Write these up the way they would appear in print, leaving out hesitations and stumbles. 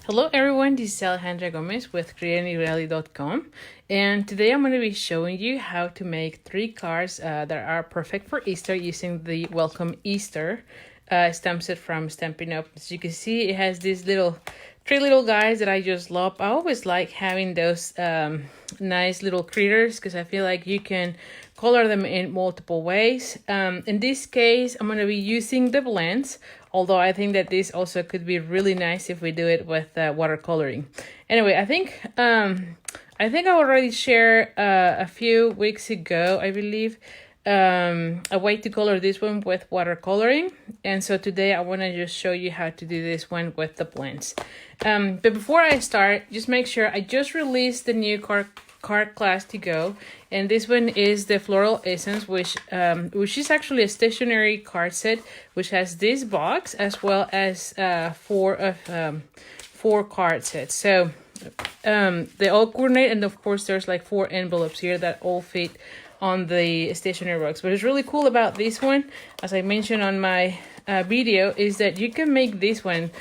Hello everyone, this is Alejandra Gomez with creatingreality.com, and today I'm going to be showing you how to make 3 cards that are perfect for Easter using the Welcome Easter stamp set from Stampin Up. As you can see, it has these 3 little guys that I just love. I always like having those nice little critters because I feel like you can color them in multiple ways. In this case, I'm going to be using the blends, although I think that this also could be really nice if we do it with watercoloring. Anyway, I think I already shared a few weeks ago, I believe, a way to color this one with watercoloring, and so today I want to just show you how to do this one with the blends. But before I start, just make sure I just released the new card class to go, and this one is the Floral Essence, which is actually a stationary card set, which has this box as well as 4 card sets. So they all coordinate, and of course there's like 4 envelopes here that all fit on the stationery box. But what's really cool about this one, as I mentioned on my video, is that you can make this one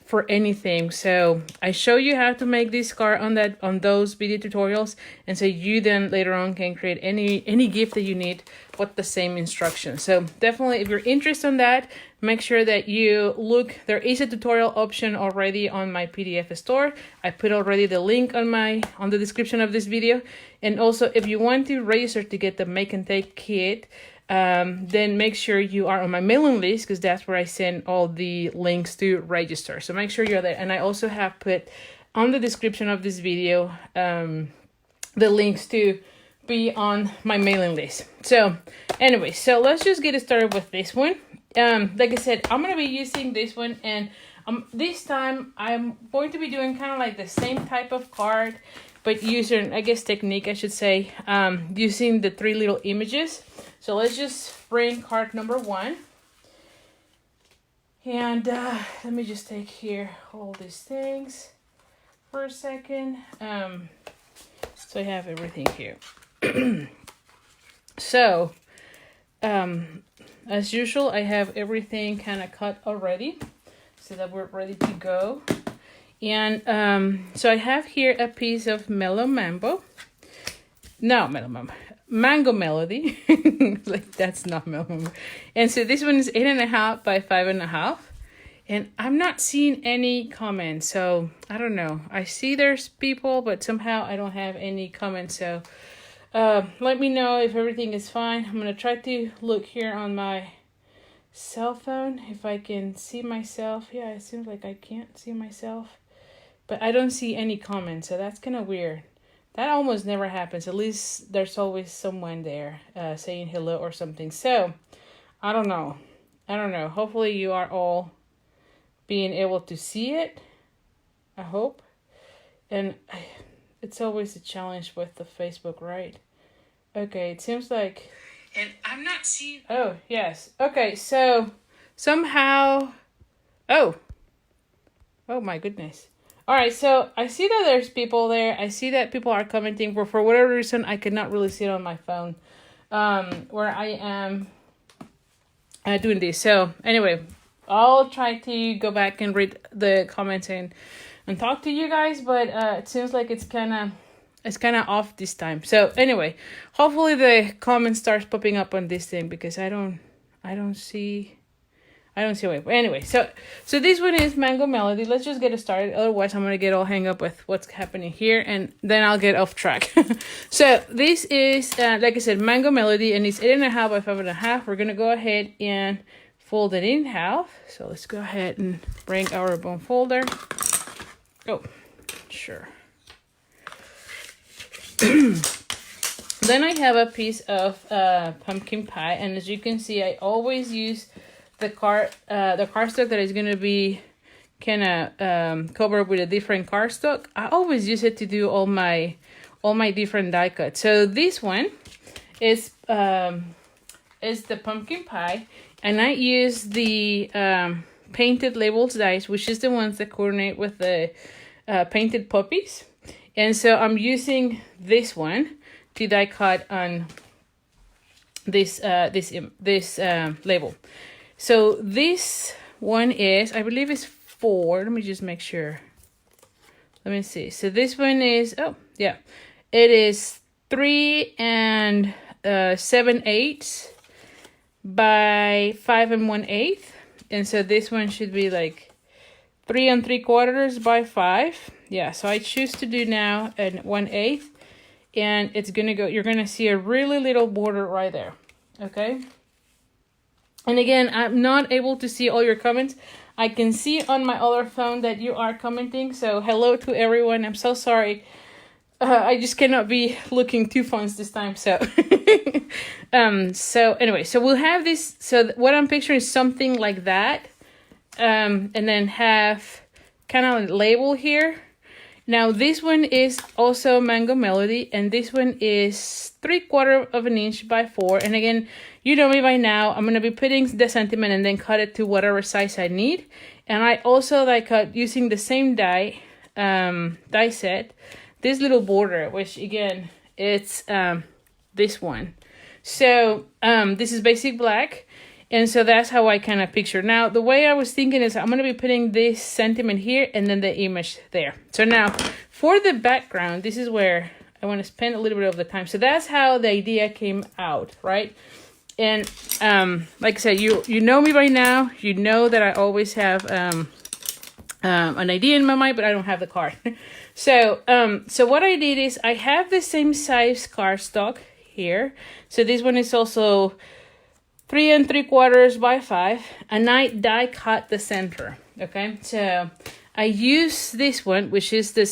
for anything. So I show you how to make this card on those video tutorials, and so you then later on can create any gift that you need with the same instructions. So definitely, if you're interested in that, make sure that you look. There is a tutorial option already on my PDF store. I put already the link on the description of this video. And also, if you want to register to get the Make and Take kit, then make sure you are on my mailing list, because that's where I send all the links to register. So make sure you're there. And I also have put on the description of this video the links to be on my mailing list. So anyway, so let's just get started with this one. Like I said, I'm going to be using this one, and this time I'm going to be doing kind of like the same type of card, but using, I guess, technique, I should say, using the 3 little images. So let's just bring card number 1. And let me just take here all these things for a second. So I have everything here. So, as usual, I have everything kind of cut already so that we're ready to go. And so I have here a piece of Mango Melody. Like, that's not Mellow. And so this one is 8.5 by 5.5. And I'm not seeing any comments, so I don't know. I see there's people, but somehow I don't have any comments. So let me know if everything is fine. I'm gonna try to look here on my cell phone if I can see myself. Yeah, it seems like I can't see myself, but I don't see any comments, so that's kind of weird. That almost never happens. At least there's always someone there saying hello or something. So I don't know. Hopefully you are all being able to see it, I hope. And it's always a challenge with the Facebook, right? Okay, it seems like... And I'm not seeing... Oh, yes. Okay, so somehow... Oh my goodness. All right, so I see that there's people there. I see that people are commenting. But for whatever reason, I cannot really see it on my phone where I am doing this. So anyway, I'll try to go back and read the comments and talk to you guys, but it seems like it's kind of off this time. So anyway, hopefully the comment starts popping up on this thing, because I don't see a way. But anyway, so this one is Mango Melody. Let's just get it started. Otherwise, I'm gonna get all hung up with what's happening here, and then I'll get off track. So this is like I said, Mango Melody, and it's 8.5 by 5.5. We're gonna go ahead and fold it in half. So let's go ahead and bring our bone folder. Oh, sure. Then I have a piece of pumpkin pie, and as you can see, I always use the cardstock that is going to be kind of covered with a different cardstock. I always use it to do all my different die cuts. So this one is the pumpkin pie, and I use the painted labels dies, which is the ones that coordinate with the painted puppies. And so I'm using this one to die cut on this label. So this one is, I believe, is 4. Let me just make sure. let me see. So this one is, oh yeah, it is 3 7/8 by 5 1/8. And so this one should be like 3 3/4 by 5. Yeah, so I choose to do now an 1/8. And it's gonna go, you're gonna see a really little border right there. Okay. And again, I'm not able to see all your comments. I can see on my other phone that you are commenting. So hello to everyone. I'm so sorry. I just cannot be looking 2 phones this time. So, so anyway, so we'll have this. So what I'm picturing is something like that. And then have kind of a label here. Now this one is also Mango Melody, and this one is 3/4 of an inch by 4. And again, you know me by now. I'm gonna be putting the sentiment and then cut it to whatever size I need. And I also like cut using the same die set, this little border, which again it's this one. So this is basic black. And so that's how I kind of picture. Now, the way I was thinking is I'm going to be putting this sentiment here and then the image there. So now, for the background, this is where I want to spend a little bit of the time. So that's how the idea came out, right? And like I said, you know me by now. You know that I always have an idea in my mind, but I don't have the card. So what I did is I have the same size cardstock here. So this one is also 3 3/4 by 5, and I die cut the center. Okay, so I use this one, which is the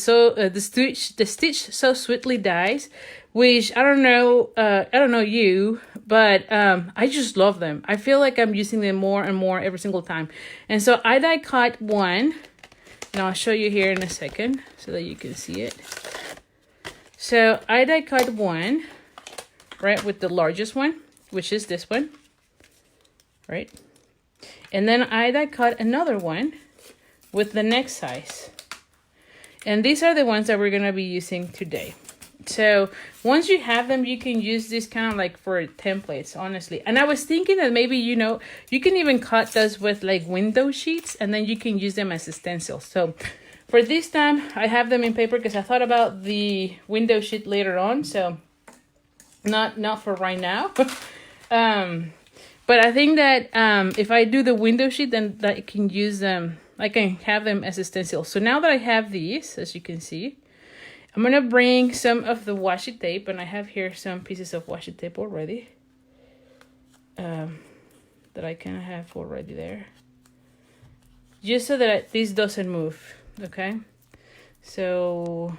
Stitch So Sweetly dies, which I don't know you, but I just love them. I feel like I'm using them more and more every single time. And so I die cut one, and I'll show you here in a second so that you can see it. So I die cut one, right, with the largest one, which is this one. Right, and then I die cut another one with the next size, and these are the ones that we're gonna be using today. So once you have them, you can use this kind of like for templates, honestly. And I was thinking that maybe you can even cut those with like window sheets, and then you can use them as a stencil. So for this time, I have them in paper because I thought about the window sheet later on. So not for right now. But I think that if I do the window sheet, then I can use them. I can have them as a stencil. So now that I have these, as you can see, I'm going to bring some of the washi tape. And I have here some pieces of washi tape already. That I kind of have already there. Just so that this doesn't move. Okay. So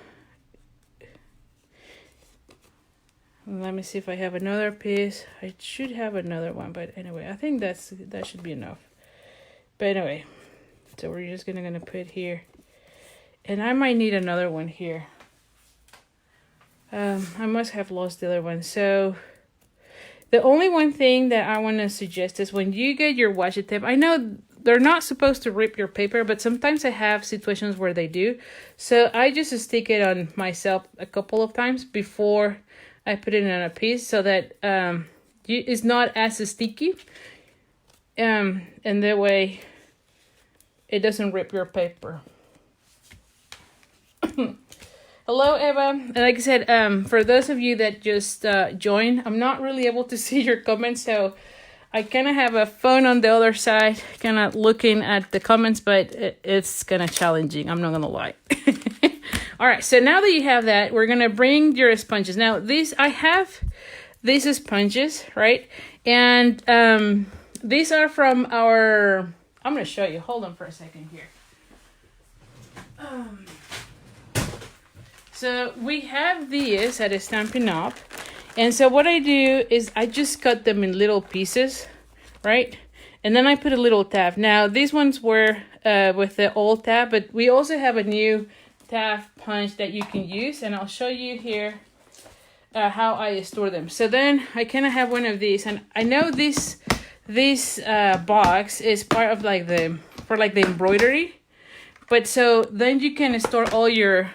let me see if I have another piece. I should have another one, but anyway, I think that should be enough. But anyway, so we're just gonna put here, and I might need another one here. I must have lost the other one. So the only one thing that I want to suggest is when you get your washi tape, I know they're not supposed to rip your paper, but sometimes I have situations where they do. So I just stick it on myself a couple of times before I put it on a piece so that it's not as sticky. And that way it doesn't rip your paper. Hello, Eva. And like I said, for those of you that just joined, I'm not really able to see your comments, so I kind of have a phone on the other side, kind of looking at the comments, but it's kind of challenging. I'm not going to lie. All right, so now that you have that, we're going to bring your sponges. Now, I have these sponges, right? And these are from I'm going to show you. Hold on for a second here. So we have these at Stampin' Up. And so what I do is I just cut them in little pieces, right? And then I put a little tab. Now, these ones were with the old tab, but we also have a new tab punch that you can use. And I'll show you here how I store them. So then I kind of have one of these. And I know this box is part of like the embroidery. But so then you can store all your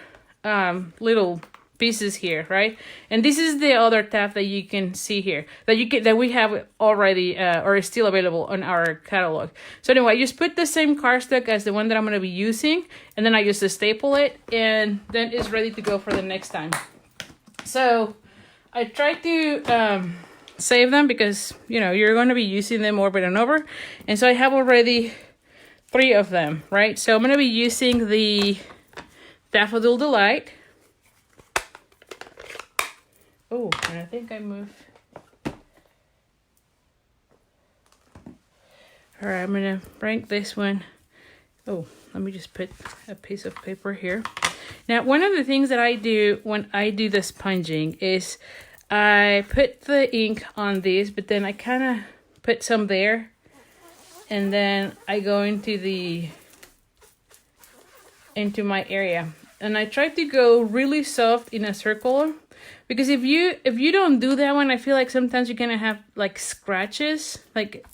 little pieces here, right? And this is the other tab that you can see here that we have already or is still available on our catalog. So anyway, I just put the same cardstock as the one that I'm going to be using, and then I just staple it, and then it's ready to go for the next time. So I try to save them because, you know, you're going to be using them over and over. And so I have already 3 of them, right? So I'm going to be using the Daffodil Delight. Oh, and I think I moved. All right, I'm going to break this one. Oh, let me just put a piece of paper here. Now, one of the things that I do when I do the sponging is I put the ink on this, but then I kind of put some there, and then I go into my area, and I try to go really soft in a circle, because if you don't do that one, I feel like sometimes you're gonna have like scratches, like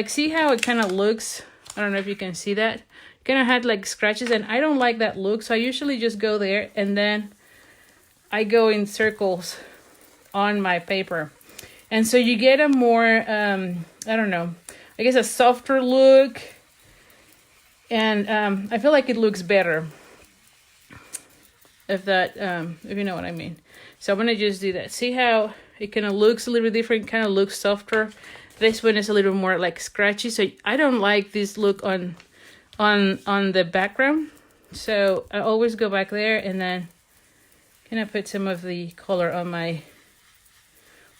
see how it kind of looks. I don't know if you can see that. You're gonna have like scratches, and I don't like that look, so I usually just go there and then I go in circles on my paper, and so you get a more I don't know, I guess a softer look, and I feel like it looks better, if you know what I mean. So I'm gonna just do that. See how it kind of looks a little bit different, kind of looks softer. This one is a little more like scratchy, so I don't like this look on the background, so I always go back there and then kind of put some of the color on my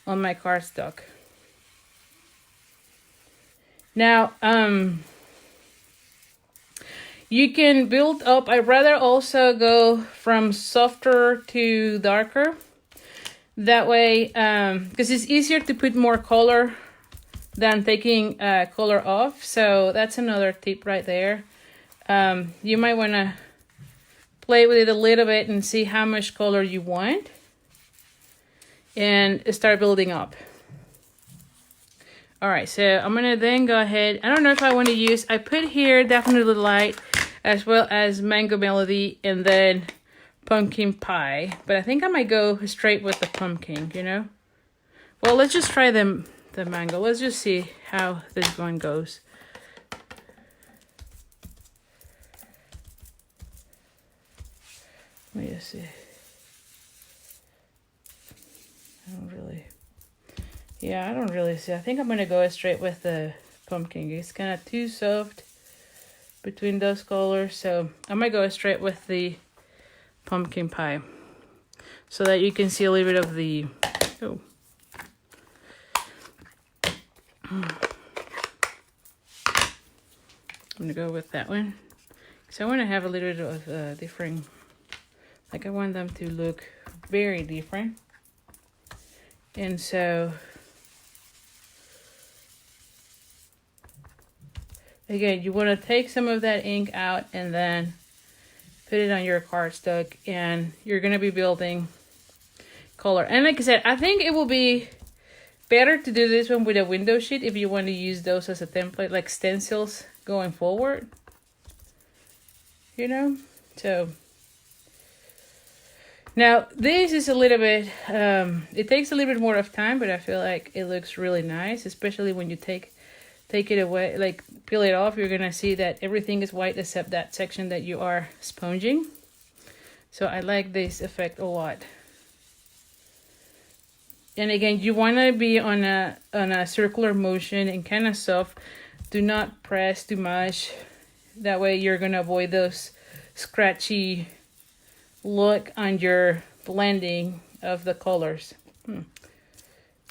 cardstock. Now, you can build up. I'd rather also go from softer to darker. That way, because it's easier to put more color than taking color off. So that's another tip right there. You might want to play with it a little bit and see how much color you want, and start building up. All right, so I'm gonna then go ahead. I don't know if I want to use, I put here Daffodil Delight as well as Mango Melody and then Pumpkin Pie, but I think I might go straight with the pumpkin, you know? Well, let's just try the mango. Let's just see how this one goes. Let me just see. I don't really see. I think I'm gonna go straight with the pumpkin. It's kind of too soft between those colors, so I might go straight with the pumpkin pie, so that you can see a little bit of the. Oh. I'm gonna go with that one, so I want to have a little bit of different. Like I want them to look very different, and so. Again, you want to take some of that ink out and then put it on your cardstock, and you're going to be building color. And like I said, I think it will be better to do this one with a window sheet if you want to use those as a template, like stencils going forward. You know? So, now this is a little bit, it takes a little bit more of time, but I feel like it looks really nice, especially when you take it away, like peel it off. You're gonna see that everything is white except that section that you are sponging. So I like this effect a lot. And again, you want to be on a circular motion and kind of soft. Do not press too much. That way you're gonna avoid those scratchy look on your blending of the colors. I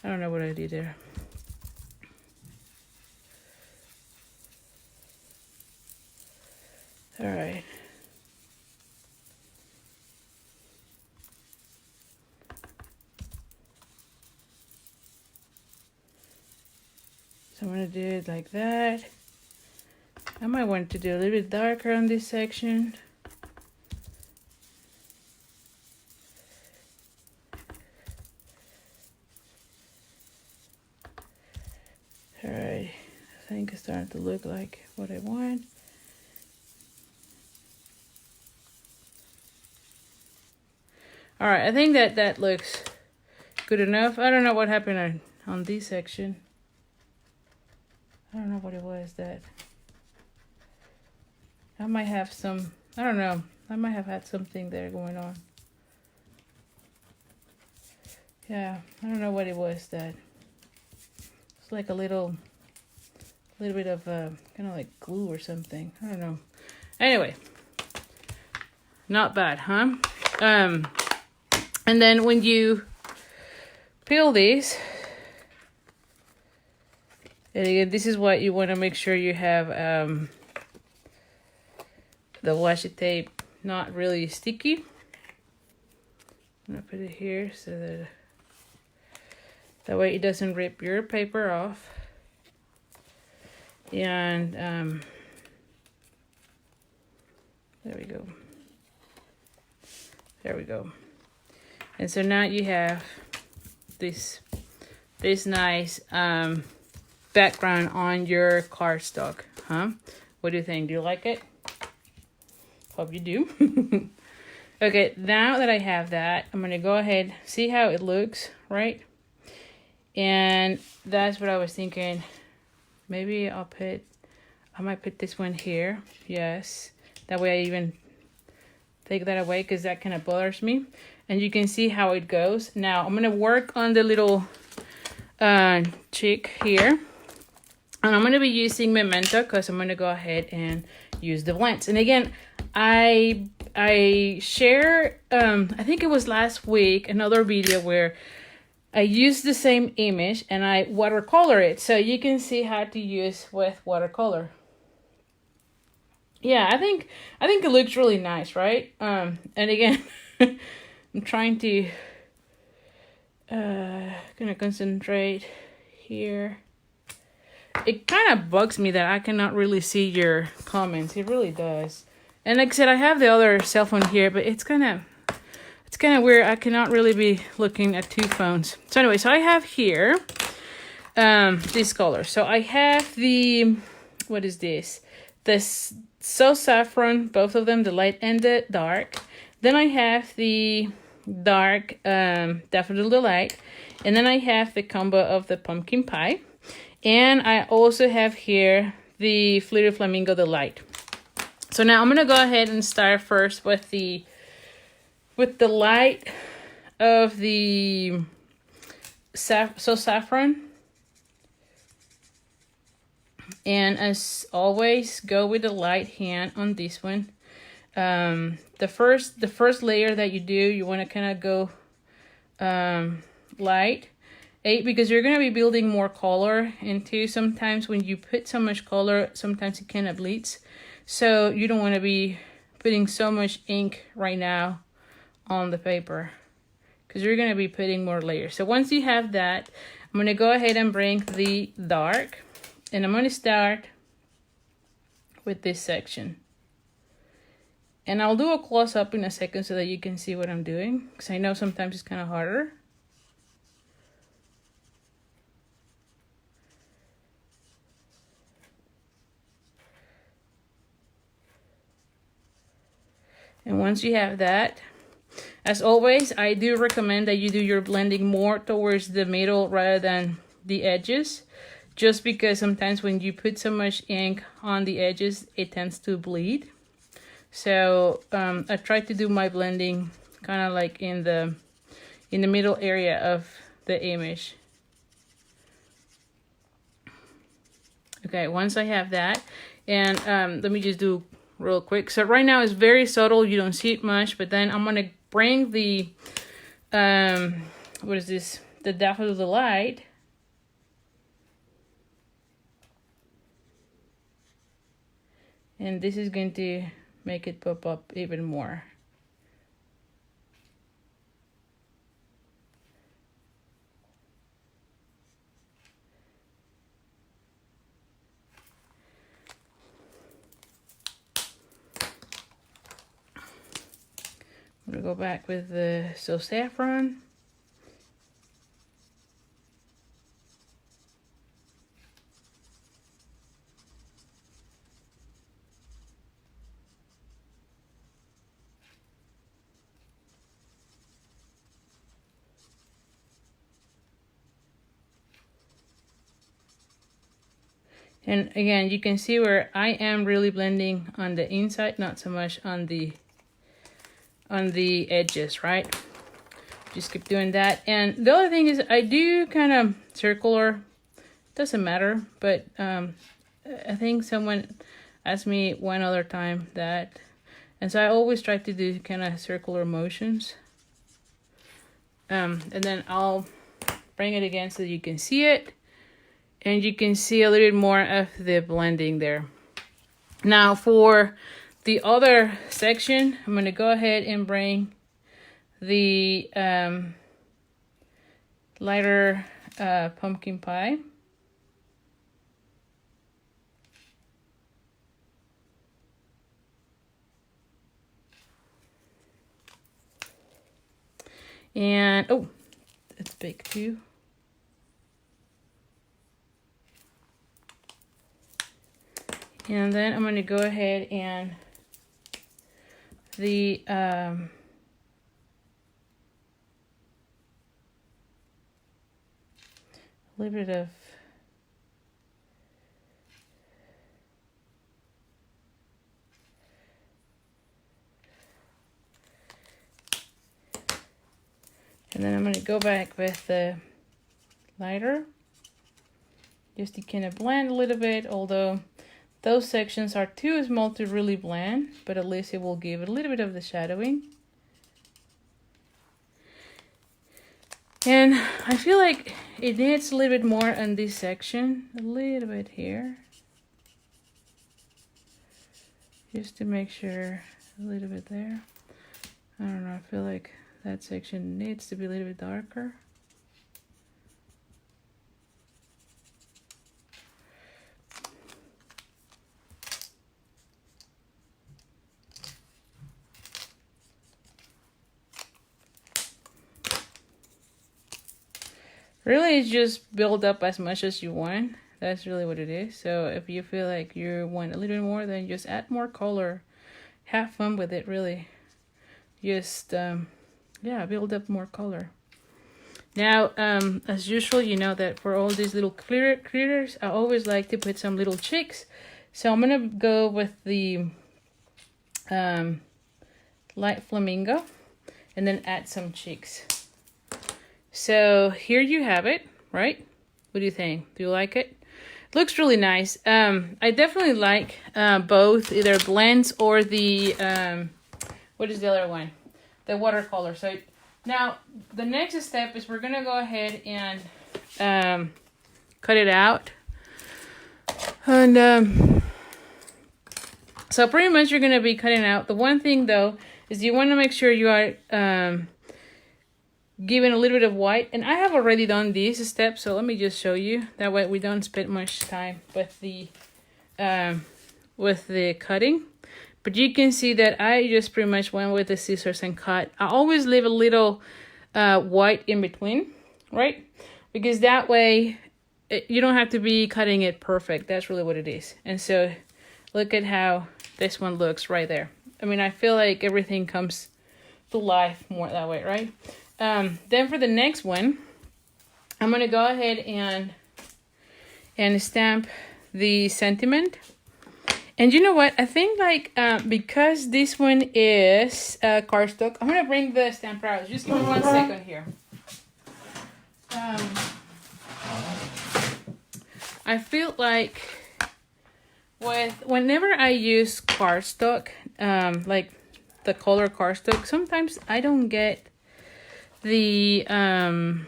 don't know what I did there. All right. So I'm gonna do it like that. I might want to do a little bit darker on this section. All right, I think it's starting to look like what I want. All right, I think that looks good enough. I don't know what happened on this section. I don't know what it was that. I might have some, I don't know. I might have had something there going on. Yeah, I don't know what it was that. It's like a little bit of kind of like glue or something. I don't know. Anyway, not bad, huh? And then when you peel these, and again, this is what you want to make sure you have the washi tape not really sticky. I'm gonna put it here so that way it doesn't rip your paper off. And there we go. There we go. And so now you have this nice background on your cardstock, huh? What do you think? Do you like it? Hope you do. Okay, now that I have that, I'm gonna go ahead, see how it looks, right? And that's what I was thinking. Maybe I might put this one here. Yes, that way I even take that away because that kind of bothers me. And you can see how it goes. Now I'm gonna work on the little chick here. And I'm gonna be using Memento because I'm gonna go ahead and use the blends. And again, I share, I think it was last week, another video where I used the same image and I watercolor it. So you can see how to use with watercolor. Yeah, I think it looks really nice, right? And again, I'm trying to gonna concentrate here. It kind of bugs me that I cannot really see your comments. It really does. And like I said, I have the other cell phone here, but it's kind of weird. I cannot really be looking at two phones. So anyway, so I have here these colors. So I have the, what is this? This So Saffron, both of them, the light and the dark. Then I have the dark Daffodil Delight. And then I have the combo of the Pumpkin Pie. And I also have here the Flirty Flamingo Delight. So now I'm going to go ahead and start first with the light of the So Saffron. And as always, go with the light hand on this one. The first layer that you do, you want to kind of go light. Because you're going to be building more color. And two, sometimes when you put so much color, sometimes it kind of bleeds. So you don't want to be putting so much ink right now on the paper, because you're going to be putting more layers. So once you have that, I'm going to go ahead and bring the dark, and I'm going to start with this section. And I'll do a close-up in a second so that you can see what I'm doing, because I know sometimes it's kind of harder. And once you have that, as always, I do recommend that you do your blending more towards the middle rather than the edges, just because sometimes when you put so much ink on the edges, it tends to bleed. So I try to do my blending kind of like in the middle area of the image. Okay, once I have that, and let me just do real quick. So right now it's very subtle, you don't see it much, but then I'm gonna bring the what is this, the Daffodil Delight, and this is going to make it pop up even more. I'm gonna go back with the So Saffron. And again, you can see where I am really blending on the inside, not so much on the edges, right? Just keep doing that. And the other thing is I do kind of circular, doesn't matter, but I think someone asked me one other time that, and so I always try to do kind of circular motions. And then I'll bring it again so that you can see it, and you can see a little bit more of the blending there. Now for the other section, I'm going to go ahead and bring the lighter pumpkin pie. And, oh, it's big too. And then I'm going to go ahead and the a little bit of and then I'm going to go back with the lighter just to kind of blend a little bit, although those sections are too small to really blend, but at least it will give it a little bit of the shadowing. And I feel like it needs a little bit more on this section, a little bit here, just to make sure, a little bit there. I don't know, I feel like that section needs to be a little bit darker. Really, it's just build up as much as you want. That's really what it is. So if you feel like you want a little bit more, then just add more color. Have fun with it, really. Just, yeah, build up more color. Now, as usual, you know that for all these little critters, I always like to put some little chicks. So I'm going to go with the light flamingo and then add some chicks. So here you have it, right? What do you think? Do you like it? It looks really nice. I definitely like both, either blends or the, what is the other one? The watercolor. So now the next step is we're going to go ahead and cut it out. And so pretty much you're going to be cutting out. The one thing though is you want to make sure you are giving a little bit of white, and I have already done this step, so let me just show you. That way we don't spend much time with the cutting. But you can see that I just pretty much went with the scissors and cut. I always leave a little white in between, right? Because that way you don't have to be cutting it perfect. That's really what it is. And so look at how this one looks right there. I mean, I feel like everything comes to life more that way, right? Then for the next one, I'm going to go ahead and stamp the sentiment. And you know what? I think like, because this one is cardstock, I'm going to bring the stamper out. Just give me 1 second here. I feel like whenever I use cardstock, like the color cardstock, sometimes I don't get the I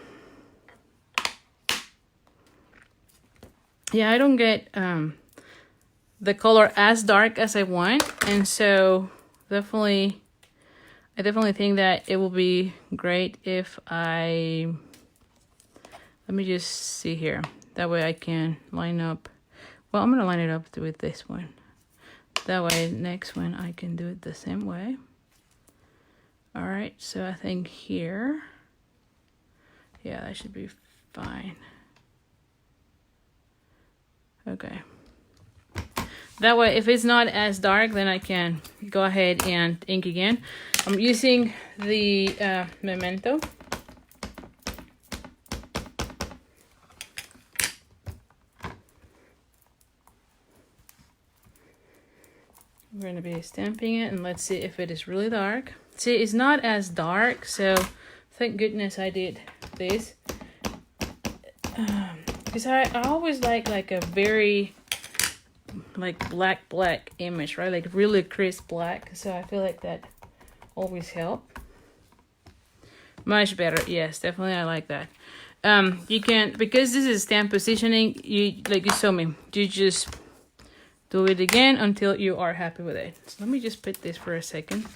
don't get the color as dark as I want, and so I definitely think that it will be great if let me just see here, that way I can line up. Well, I'm gonna line it up with this one, that way next one I can do it the same way. All right, so I think here, yeah, that should be fine. Okay. That way, if it's not as dark, then I can go ahead and ink again. I'm using the Memento. going to be stamping it, and let's see if it is really dark. See, it's not as dark, so thank goodness I did this. Because I always like a very like black image, right? Like really crisp black. So I feel like that always help. Much better. Yes, definitely I like that. You can, because this is stamp positioning, you like you saw me, you just do it again until you are happy with it. So let me just put this for a second.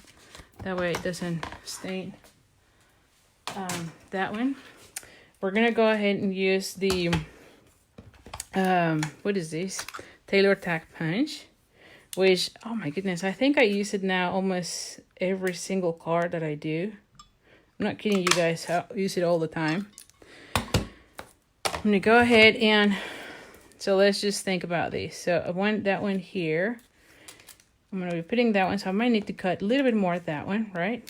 That way it doesn't stain that one. We're gonna go ahead and use the what is this? Tailor Tack Punch, which, oh my goodness, I think I use it now almost every single card that I do. I'm not kidding you guys, I use it all the time. I'm gonna go ahead and, so let's just think about this. So I want that one here. I'm gonna be putting that one, so I might need to cut a little bit more of that one, right?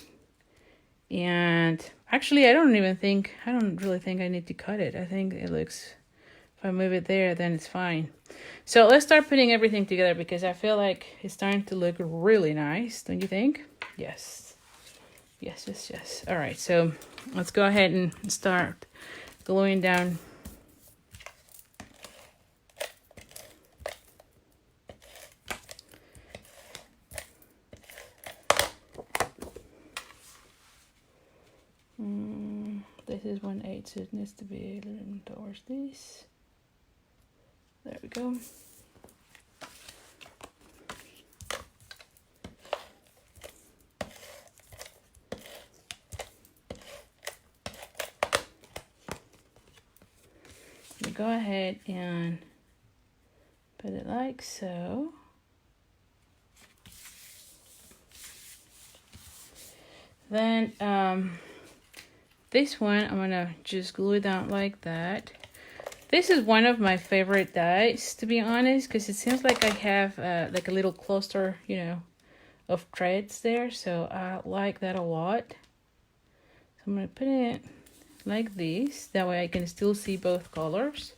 And actually, I don't really think I need to cut it. I think it looks, if I move it there, then it's fine. So let's start putting everything together because I feel like it's starting to look really nice, don't you think? Yes. Yes, yes, yes. All right, so let's go ahead and start gluing down. This is 1/8, so it needs to be a little towards this. There we go. We go ahead and put it like so. Then this one, I'm gonna just glue it down like that. This is one of my favorite dies, to be honest, because it seems like I have like a little cluster, you know, of threads there. So I like that a lot. So I'm gonna put it like this. That way I can still see both colors.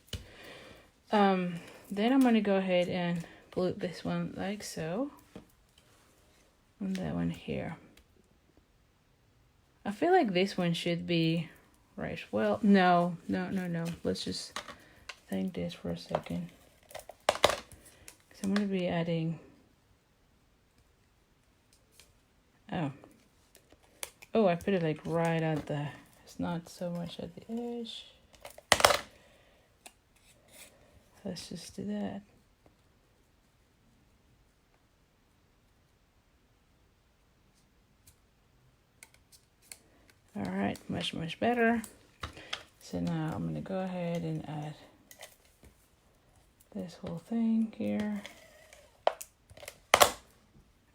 Then I'm gonna go ahead and glue this one like so. And that one here. I feel like this one should be right. Well, no. Let's just think this for a second. So I'm going to be adding. Oh, I put it like right at the, it's not so much at the edge. Let's just do that. All right, much better. So now I'm gonna go ahead and add this whole thing here.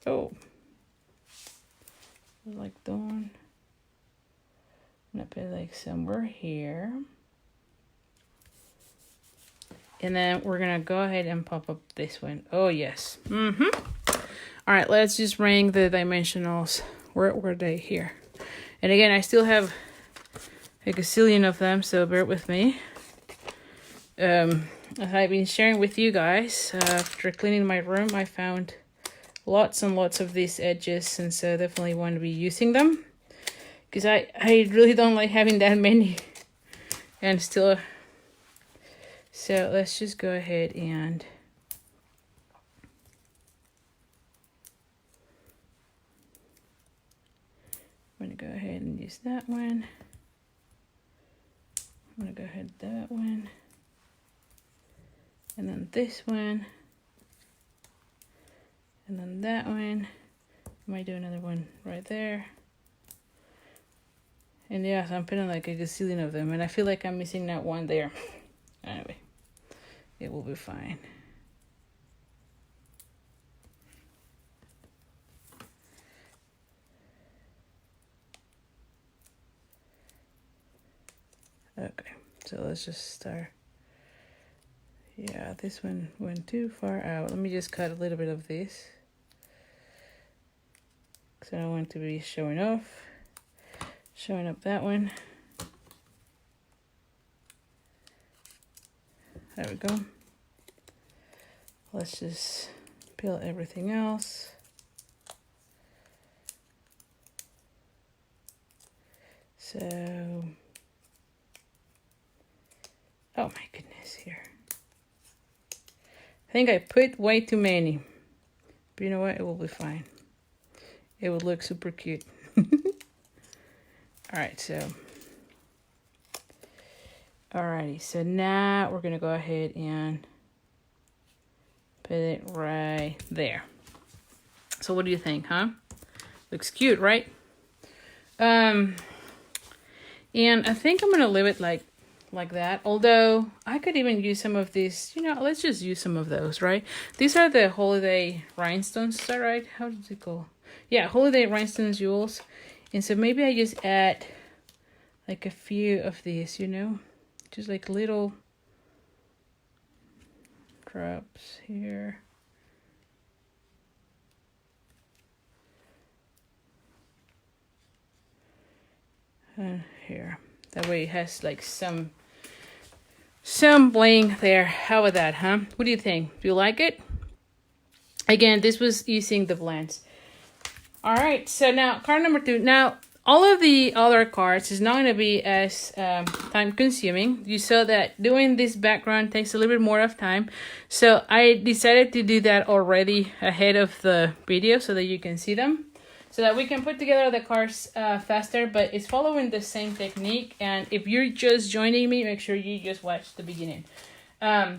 Oh, like dawn. I'm gonna put it like somewhere here. And then we're gonna go ahead and pop up this one. Oh yes. All right, let's just ring the dimensionals. Where were they? Here. And again, I still have a gazillion of them, so bear with me. As I've been sharing with you guys, after cleaning my room, I found lots and lots of these edges, and so definitely want to be using them. Because I really don't like having that many. And still, so let's just go ahead and I'm going to go ahead and use that one. I'm going to go ahead with that one. And then this one. And then that one. I might do another one right there. And yeah, so I'm putting like a gazillion of them. And I feel like I'm missing that one there. Anyway, it will be fine. Okay, so let's just start. Yeah, this one went too far out. Let me just cut a little bit of this. Because I don't want to be showing up that one. There we go. Let's just peel everything else. So, oh my goodness, here. I think I put way too many. But you know what? It will be fine. It will look super cute. Alright, so. Alrighty, so now we're going to go ahead and put it right there. So what do you think, huh? Looks cute, right? And I think I'm going to leave it like that. Although I could even use some of these, you know, let's just use some of those, right? These are the holiday rhinestones, is that right? How does it go? Yeah, holiday rhinestones jewels. And so maybe I just add like a few of these, you know, just like little drops here. And here. That way it has like some bling there. How about that, huh? What do you think? Do you like it? Again, this was using the blends. All right, so now card number 2. Now, all of the other cards is not going to be as time consuming. You saw that doing this background takes a little bit more of time. So I decided to do that already ahead of the video so that you can see them. So that we can put together the cards faster, but it's following the same technique. And if you're just joining me, make sure you just watch the beginning.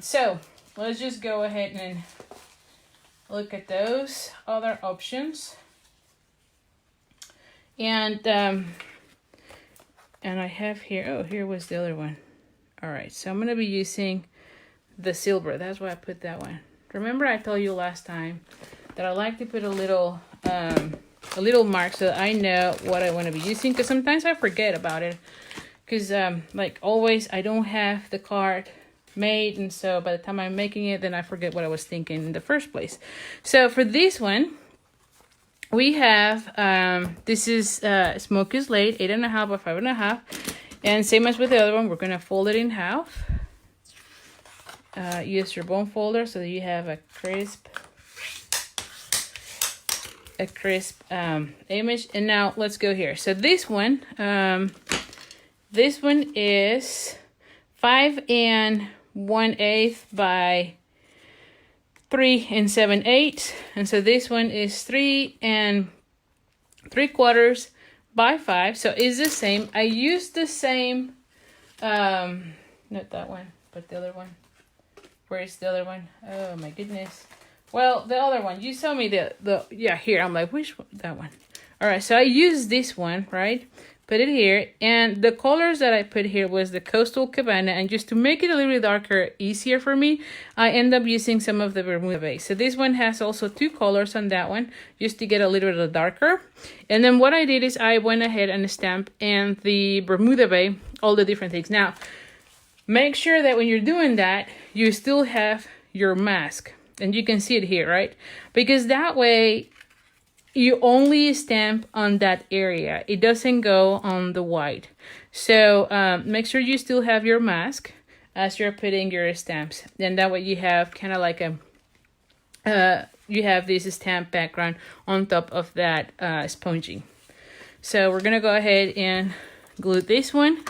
So let's just go ahead and look at those other options. And I have here, oh, here was the other one. All right, so I'm going to be using the silver. That's why I put that one. Remember I told you last time that I like to put a little mark so that I know what I want to be using, because sometimes I forget about it. Because like always, I don't have the card made, and so by the time I'm making it, then I forget what I was thinking in the first place. So for this one, we have, this is Smoky Slate, 8.5 by 5.5. And same as with the other one, we're going to fold it in half. Use your bone folder so that you have a crisp image. And now let's go here. So this one is 5 1/8 by 3 7/8, and so this one is 3 3/4 by 5. So it's the same. I used the same, not that one, but the other one. Where is the other one? Oh my goodness. Well, the other one. You saw me yeah, here. I'm like, which one? That one. All right. So I used this one, right? Put it here, and the colors that I put here was the Coastal Cabana, and just to make it a little bit darker, easier for me, I end up using some of the Bermuda Bay. So this one has also 2 colors on that one, just to get a little bit darker. And then what I did is I went ahead and stamped in the Bermuda Bay all the different things. Now, make sure that when you're doing that, you still have your mask, and you can see it here, right? Because that way, you only stamp on that area. It doesn't go on the white. So make sure you still have your mask as you're putting your stamps. And that way you have kind of like you have this stamp background on top of that sponging. So we're going to go ahead and glue this one.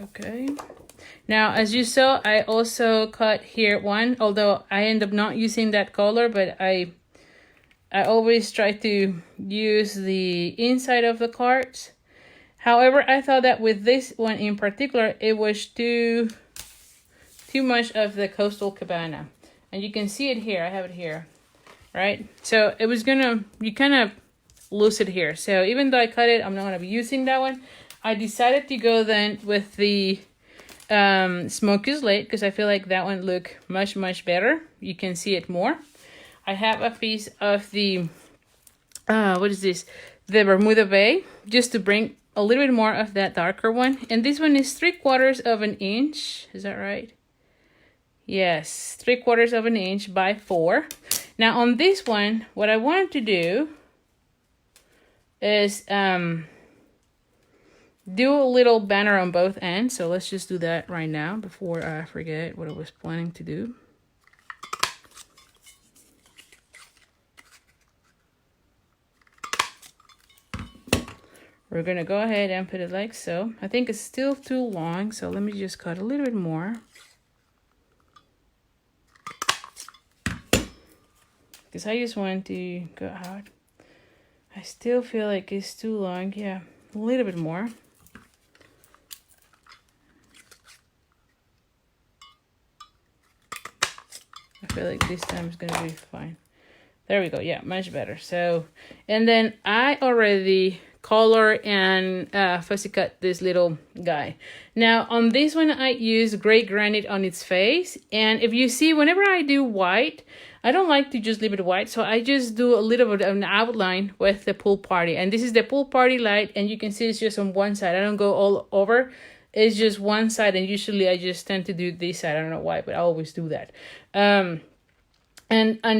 Okay. Now, as you saw, I also cut here one, although I end up not using that color, but I always try to use the inside of the cards. However, I thought that with this one in particular, it was too much of the Coastal Cabana. And you can see it here. I have it here, right? So it was you kind of lose it here. So even though I cut it, I'm not going to be using that one. I decided to go then with the Smoky Slate, because I feel like that one look much better. You can see it more. I have a piece of the what is this, the Bermuda Bay, just to bring a little bit more of that darker one. And this one is 3/4 of an inch. Is that right? Yes, 3/4 of an inch by 4. Now on this one, what I wanted to do is do a little banner on both ends. So let's just do that right now before I forget what I was planning to do. we're gonna go ahead and put it like so. I think it's still too long, so let me just cut a little bit more. Because I just want to go out. I still feel like it's too long. Yeah, a little bit more. I feel like this time is gonna be fine. There we go. Yeah, much better. So, and then I already color and fussy cut this little guy. Now on this one, I use gray granite on its face. And if you see, whenever I do white, I don't like to just leave it white. So I just do a little bit of an outline with the pool party. And this is the pool party light. And you can see it's just on one side. I don't go all over. It's just one side. And usually I just tend to do this side. I don't know why, but I always do that. And then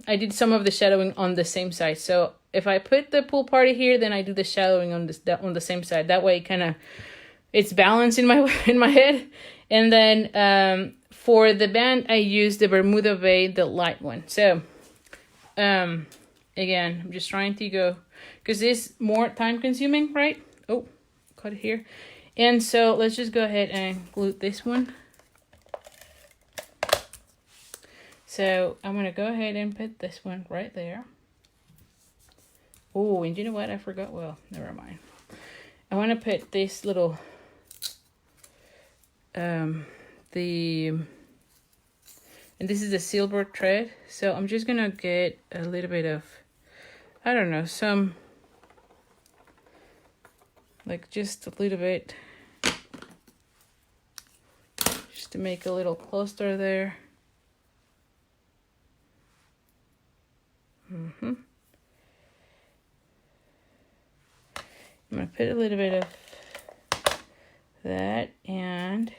I did some of the shadowing on the same side. So if I put the pool party here, then I do the shadowing on the same side. That way, it's balanced in my head. And then for the band, I use the Bermuda Bay, the light one. So again, I'm just trying to go because it's more time consuming, right? Oh, cut it here. And so let's just go ahead and glue this one. So I'm going to go ahead and put this one right there. Oh, and you know what? I forgot. Well, never mind. I want to put this little, and this is the silver thread. So I'm just going to get a little bit of, I don't know, some, like just a little bit, just to make a little cluster there. I'm going to put a little bit of that and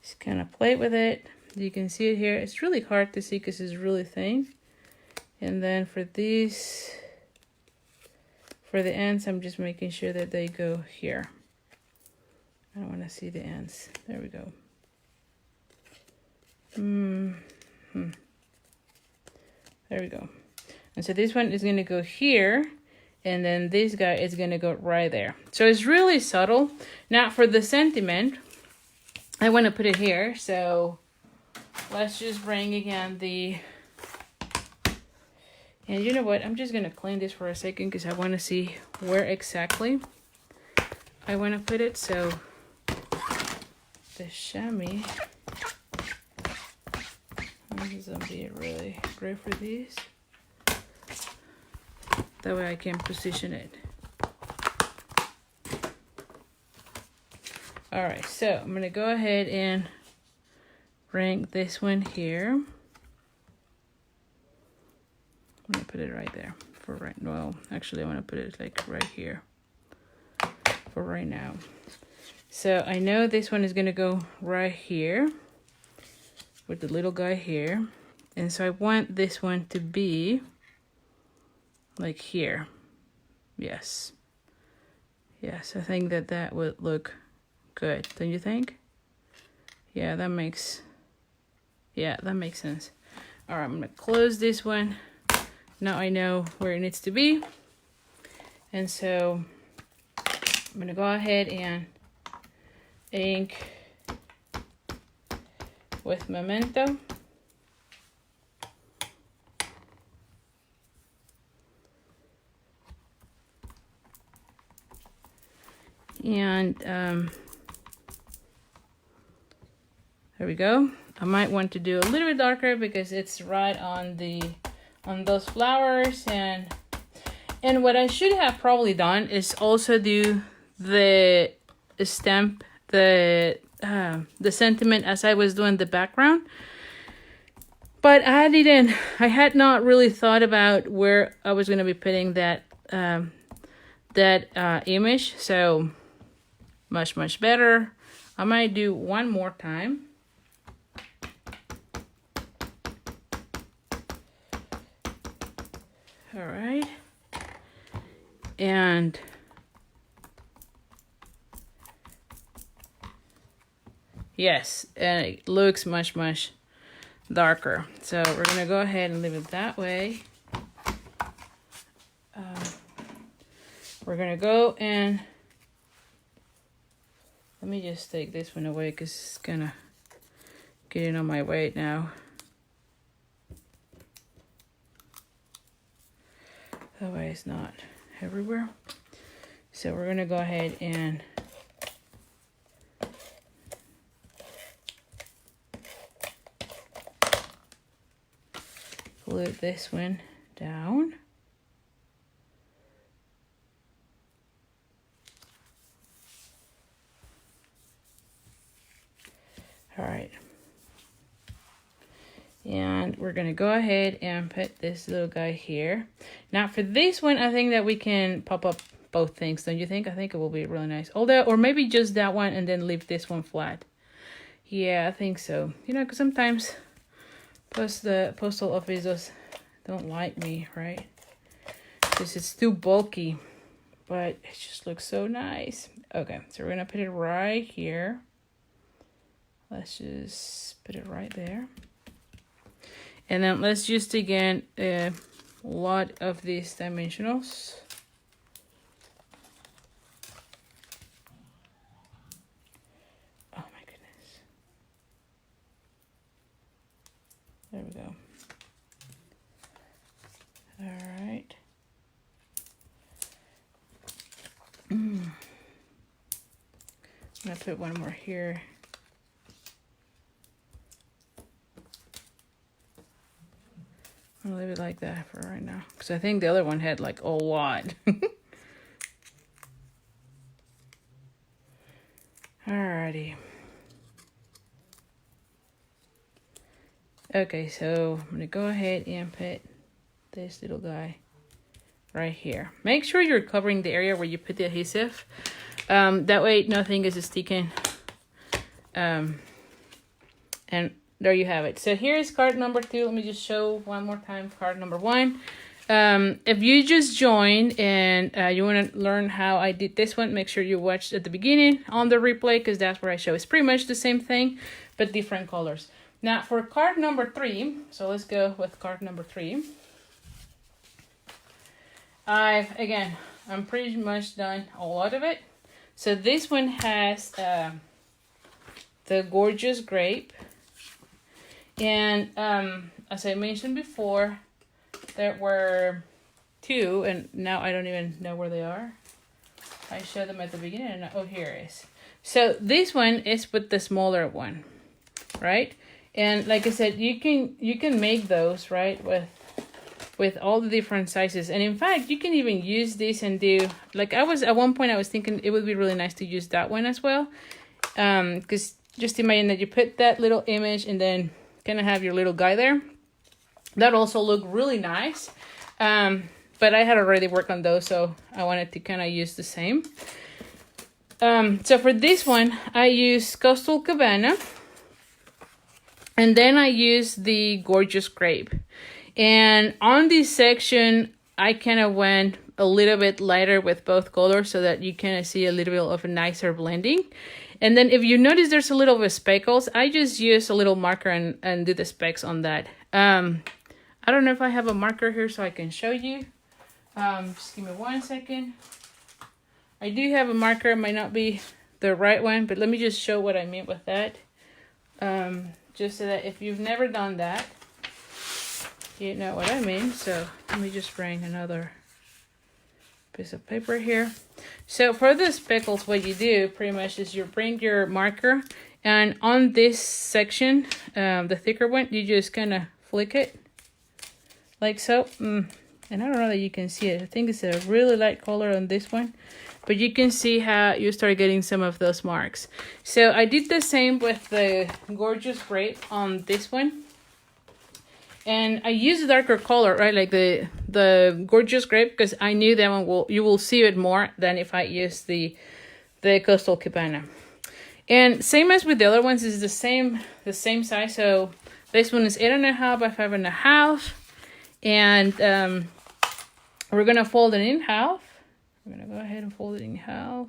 just kind of play with it. You can see it here. It's really hard to see because it's really thin. And then for these, for the ends, I'm just making sure that they go here. I don't want to see the ends. There we go. There we go. And so this one is going to go here, and then this guy is going to go right there. So it's really subtle. Now for the sentiment, I want to put it here. So let's just bring again and you know what? I'm just going to clean this for a second because I want to see where exactly I want to put it. So the chamois. This is going to be really great for these. That way I can position it. Alright, so I'm going to go ahead and bring this one here. I'm going to put it right there for right now. Well, actually I want to put it like right here for right now. So I know this one is going to go right here with the little guy here. And so I want this one to be like here. Yes. Yes, I think that would look good. Don't you think? Yeah, that makes sense. All right, I'm gonna close this one. Now I know where it needs to be. And so I'm gonna go ahead and ink with Memento. And there we go. I might want to do a little bit darker because it's right on those flowers. And what I should have probably done is also do the stamp, the sentiment as I was doing the background. But I didn't. I had not really thought about where I was going to be putting that image. So much better. I might do one more time. All right. And yes, and it looks much darker. So we're gonna go ahead and leave it that way. We're gonna go and let me just take this one away because it's gonna get in on my weight now. That way it's not everywhere. So we're gonna go ahead and glue this one down. All right. And we're gonna go ahead and put this little guy here. Now for this one, I think that we can pop up both things, don't you think? I think it will be really nice. Although, or maybe just that one and then leave this one flat. Yeah, I think so. You know, because sometimes the postal offices don't like me, right? Because it's too bulky, but it just looks so nice. Okay, so we're gonna put it right here. Let's just put it right there. And then let's just again a lot of these dimensionals. Oh my goodness. There we go. All right. I'm gonna put one more here. I'll leave it like that for right now because I think the other one had like a lot. Alrighty. Okay, so I'm gonna go ahead and put this little guy right here. Make sure you're covering the area where you put the adhesive. That way nothing is sticking. And there you have it. So here's card number 2. Let me just show one more time card number 1. If you just joined and you want to learn how I did this one, make sure you watch at the beginning on the replay because that's where I show. It's pretty much the same thing, but different colors. Now for card number 3, so let's go with card number 3. I'm pretty much done a lot of it. So this one has the gorgeous grape. And as I mentioned before, there were 2, and now I don't even know where they are. I showed them at the beginning, and oh, here it is. So this one is with the smaller one, right? And like I said, you can make those, right, with all the different sizes. And in fact, you can even use this and do, like at one point I was thinking it would be really nice to use that one as well. Because just imagine that you put that little image and then kind of have your little guy there. That also looked really nice. But I had already worked on those, so I wanted to kind of use the same. So for this one, I use Coastal Cabana. And then I use the Gorgeous Grape. And on this section, I kind of went a little bit lighter with both colors so that you kind of see a little bit of a nicer blending. And then if you notice there's a little bit of speckles, I just use a little marker and do the specks on that. I don't know if I have a marker here so I can show you. Just give me 1 second. I do have a marker. It might not be the right one, but let me just show what I mean with that. Just so that if you've never done that, you know what I mean. So let me just bring another piece of paper here. So for the speckles, what you do pretty much is you bring your marker, and on this section, the thicker one, you just kind of flick it like so. And I don't know that you can see it. I think it's a really light color on this one, but you can see how you start getting some of those marks. So I did the same with the Gorgeous Grape on this one. And I used a darker color, right, like the Gorgeous Grape, because I knew that one you will see it more than if I use the Coastal Cabana. And same as with the other ones, is the same size. So this one is 8.5 by 5.5, and we're gonna fold it in half. We're gonna go ahead and fold it in half.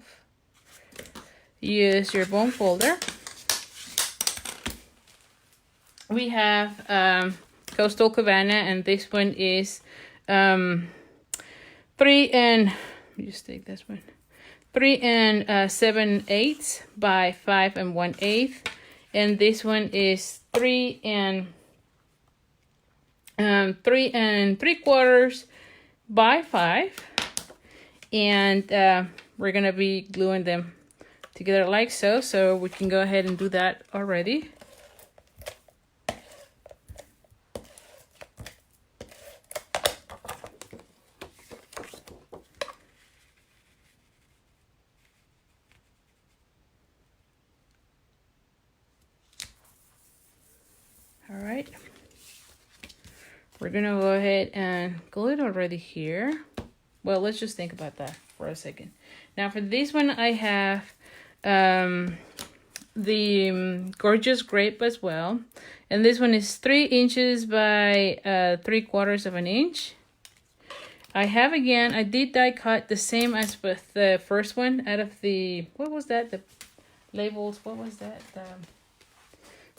Use your bone folder. we have Coastal Cabana, and this one is 3 and, let me just take this one, 3 and 7/8 by 5 and 1/8, and this one is 3 and 3 3/4 by 5, and we're gonna be gluing them together like so. So we can go ahead and do that already. All right, we're gonna go ahead and glue it already here. Well, let's just think about that for a second. Now for this one, I have the Gorgeous Grape as well. And this one is 3 inches by 3/4 of an inch. I have, again, I did die cut the same as with the first one out of the, what was that? The labels, what was that? The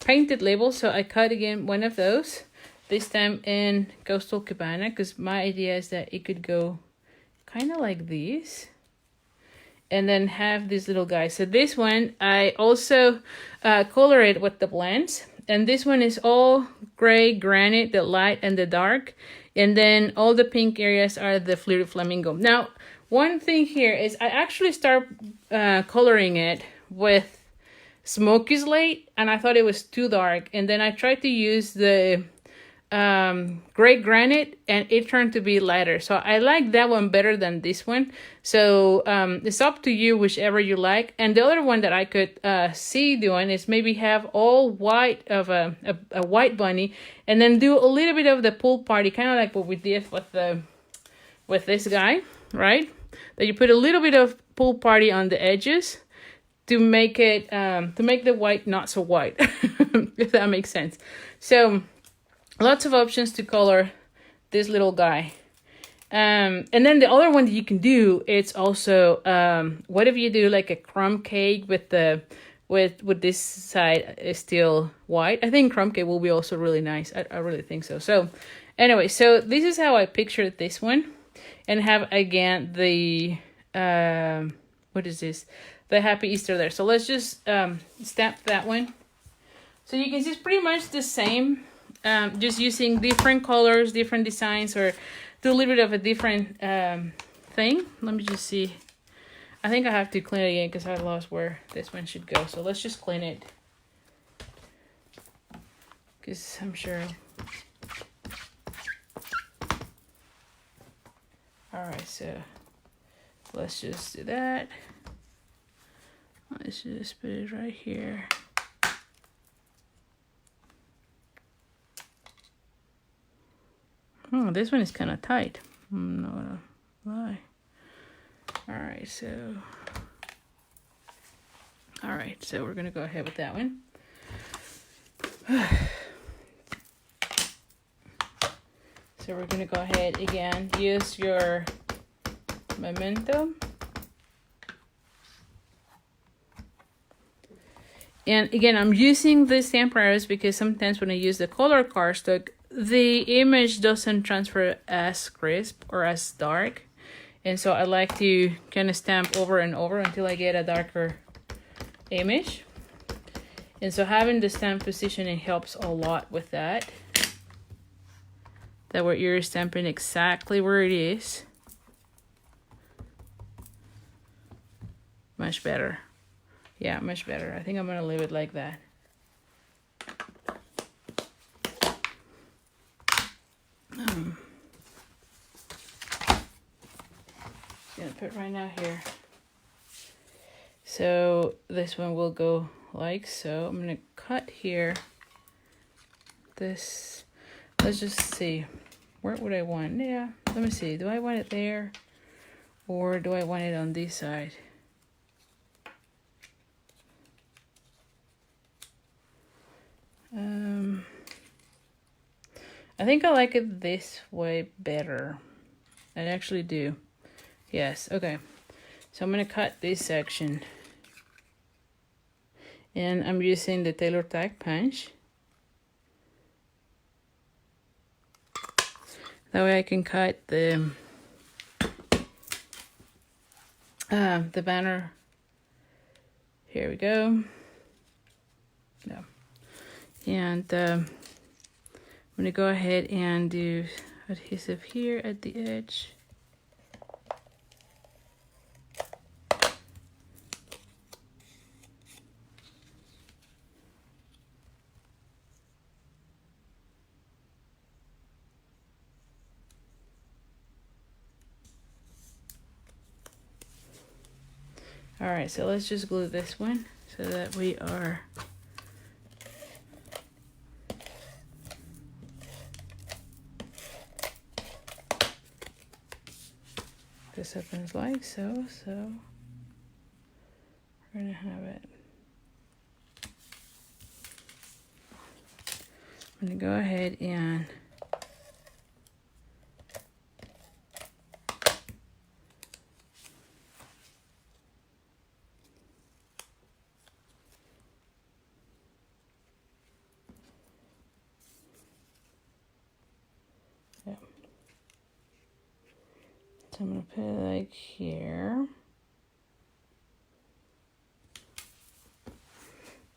painted labels. So I cut again one of those, this time in Coastal Cabana, because my idea is that it could go kind of like this, and then have this little guy. So this one, I also color it with the blends. And this one is all gray, granite, the light and the dark. And then all the pink areas are the Flirty Flamingo. Now, one thing here is I actually start coloring it with Smoky Slate, and I thought it was too dark. And then I tried to use the gray granite, and it turned to be lighter. So I like that one better than this one. So it's up to you, whichever you like. And the other one that I could see doing is maybe have all white of a white bunny, and then do a little bit of the pool party, kind of like what we did with this guy, right? That you put a little bit of pool party on the edges to make it to make the white not so white, if that makes sense. So lots of options to color this little guy. And then the other one that you can do, it's also, what if you do like a crumb cake with the, with this side is still white? I think crumb cake will be also really nice. I really think so. So anyway, so this is how I pictured this one, and have again the, what is this? The Happy Easter there. So let's just stamp that one. So you can see it's pretty much the same. Just using different colors, different designs, or do a little bit of a different thing. Let me just see. I think I have to clean it again because I lost where this one should go. So let's just clean it, because I'm sure. All right, so let's just do that. Let's just put it right here. Oh, this one is kind of tight. I'm not gonna lie. Alright, so we're gonna go ahead with that one. So we're gonna go ahead again, use your Memento. And again, I'm using the stamp arrows because sometimes when I use the color cardstock, the image doesn't transfer as crisp or as dark. And so I like to kind of stamp over and over until I get a darker image. And so having the stamp positioning helps a lot with that. That way you're stamping exactly where it is. Much better. Yeah, much better. I think I'm gonna leave it like that. Gonna put right now here. So this one will go like so. I'm gonna cut here. This, let's just see. Where would I want? Yeah, let me see. Do I want it there, or do I want it on this side? I think I like it this way better. I actually do. Yes, okay. So I'm gonna cut this section. And I'm using the Tailor Tack punch. That way I can cut the banner. Here we go. No. And I'm gonna go ahead and do adhesive here at the edge. All right, so let's just glue this one so that we are this opens like so, so we're gonna have it. I'm gonna go ahead and I'm gonna put it like here.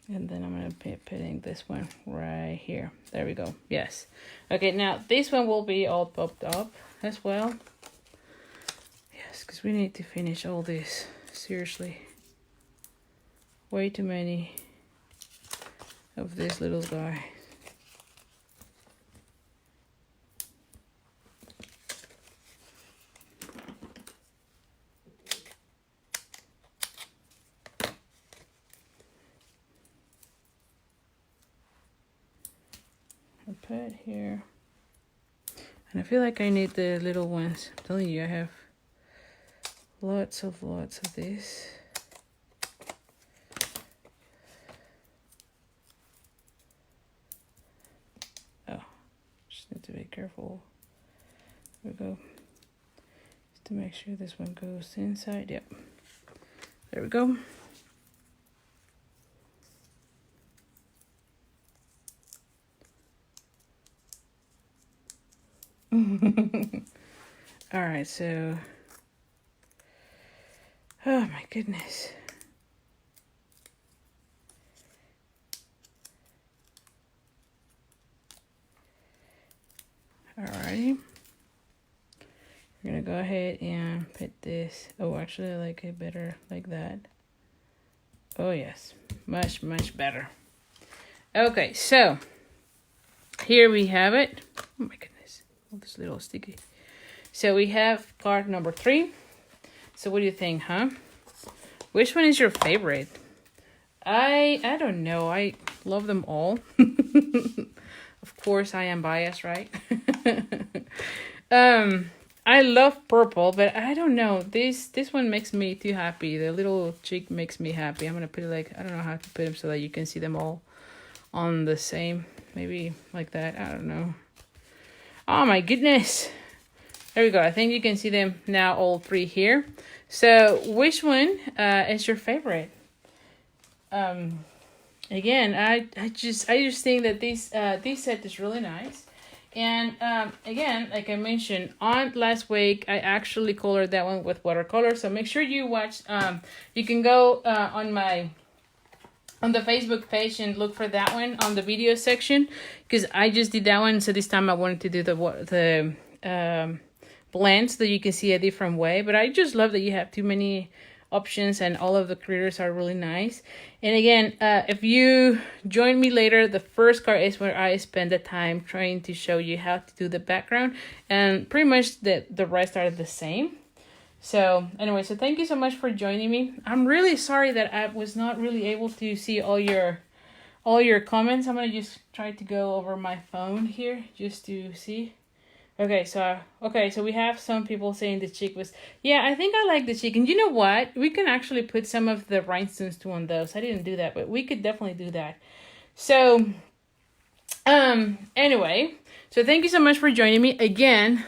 And then I'm gonna be putting this one right here. There we go. Yes. Okay, now this one will be all popped up as well. Yes, because we need to finish all this. Seriously. Way too many of this little guy. Put here, and I feel like I need the little ones. I'm telling you, I have lots of this. Oh, just need to be careful. There we go. Just to make sure this one goes inside. Yep. There we go. All right, so oh my goodness. Alrighty, we're gonna go ahead and put this. Oh, actually I like it better like that. Oh yes, much better. Okay, so here we have it. Oh my goodness. This little sticky. So we have card number 3. So what do you think, huh? Which one is your favorite? I don't know. I love them all. Of course, I am biased, right? I love purple, but I don't know. This one makes me too happy. The little chick makes me happy. I'm gonna put it like, I don't know how to put them so that you can see them all on the same. Maybe like that. I don't know. Oh my goodness. There we go. I think you can see them now, all 3 here. So which one is your favorite? Again, I just think that this set is really nice. And again, like I mentioned on last week, I actually colored that one with watercolor. So make sure you watch. You can go on the Facebook page and look for that one on the video section, because I just did that one. So this time I wanted to do the blend so that you can see a different way. But I just love that you have too many options and all of the critters are really nice. And again, if you join me later, the first card is where I spend the time trying to show you how to do the background, and pretty much the rest are the same. So anyway, so thank you so much for joining me. I'm really sorry that I was not really able to see all your comments. I'm gonna just try to go over my phone here just to see. Okay, so we have some people saying the chick was, yeah, I think I like the chick. And you know what? We can actually put some of the rhinestones too on those. I didn't do that, but we could definitely do that. So anyway, so thank you so much for joining me again.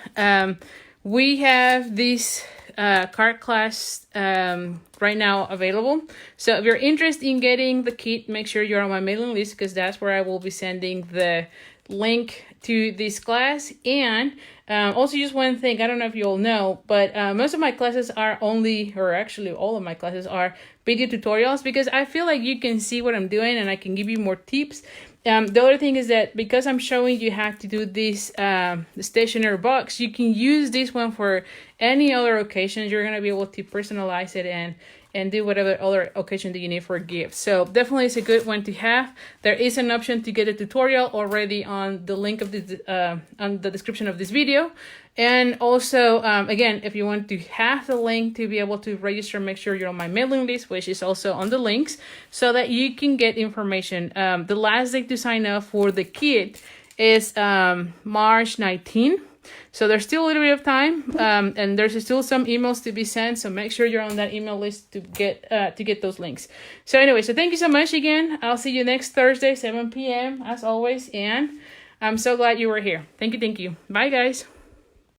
We have this card class right now available. So if you're interested in getting the kit, make sure you're on my mailing list, because that's where I will be sending the link to this class. And also just one thing, I don't know if you all know, but most of my classes are actually all of my classes are video tutorials, because I feel like you can see what I'm doing and I can give you more tips. The other thing is that because I'm showing you how to do this stationery box, you can use this one for any other occasions. You're going to be able to personalize it and do whatever other occasion that you need for a gift. So definitely it's a good one to have. There is an option to get a tutorial already on the link of the on the description of this video. And also, again, if you want to have the link to be able to register, make sure you're on my mailing list, which is also on the links, so that you can get information. The last day to sign up for the kit is March 19. So there's still a little bit of time, and there's still some emails to be sent. So make sure you're on that email list to get those links. So anyway, so thank you so much again. I'll see you next Thursday, 7 p.m. as always. And I'm so glad you were here. Thank you. Bye, guys.